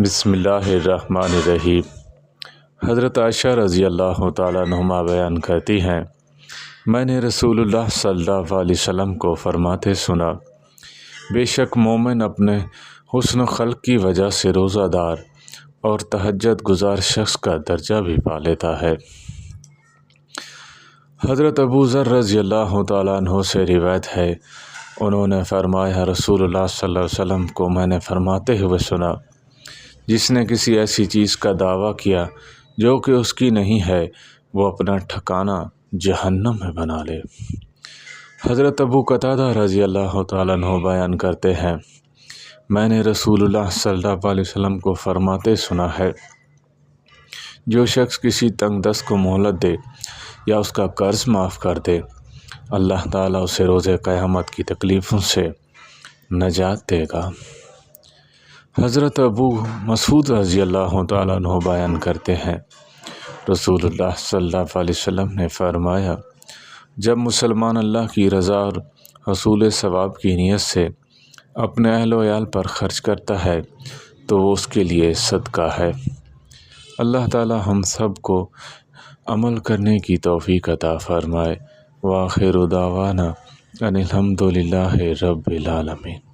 بسم اللہ الرحمن الرحیم۔ حضرت عائشہ رضی اللہ تعالیٰ عنہا بیان کرتی ہیں، میں نے رسول اللہ صلی اللہ علیہ وسلم کو فرماتے سنا، بے شک مومن اپنے حسن خلق کی وجہ سے روزہ دار اور تہجد گزار شخص کا درجہ بھی پا لیتا ہے۔ حضرت ابو ذر رضی اللہ تعالیٰ عنہ سے روایت ہے، انہوں نے فرمایا، رسول اللہ صلی اللہ علیہ وسلم کو میں نے فرماتے ہوئے سنا، جس نے کسی ایسی چیز کا دعویٰ کیا جو کہ اس کی نہیں ہے، وہ اپنا ٹھکانہ جہنم میں بنا لے۔ حضرت ابو قتادہ رضی اللہ تعالیٰ عنہ بیان کرتے ہیں، میں نے رسول اللہ صلی اللہ علیہ وسلم کو فرماتے سنا ہے، جو شخص کسی تنگ دست کو مہلت دے یا اس کا قرض معاف کر دے، اللہ تعالیٰ اسے روز قیامت کی تکلیفوں سے نجات دے گا۔ حضرت ابو مسعود رضی اللہ تعالیٰ عنہ بیان کرتے ہیں، رسول اللہ صلی اللہ علیہ وسلم نے فرمایا، جب مسلمان اللہ کی رضا اور حصول ثواب کی نیت سے اپنے اہل و عیال پر خرچ کرتا ہے تو وہ اس کے لیے صدقہ ہے۔ اللہ تعالیٰ ہم سب کو عمل کرنے کی توفیق عطا فرمائے۔ وآخر دعوانا ان الحمد للہ رب العالمین۔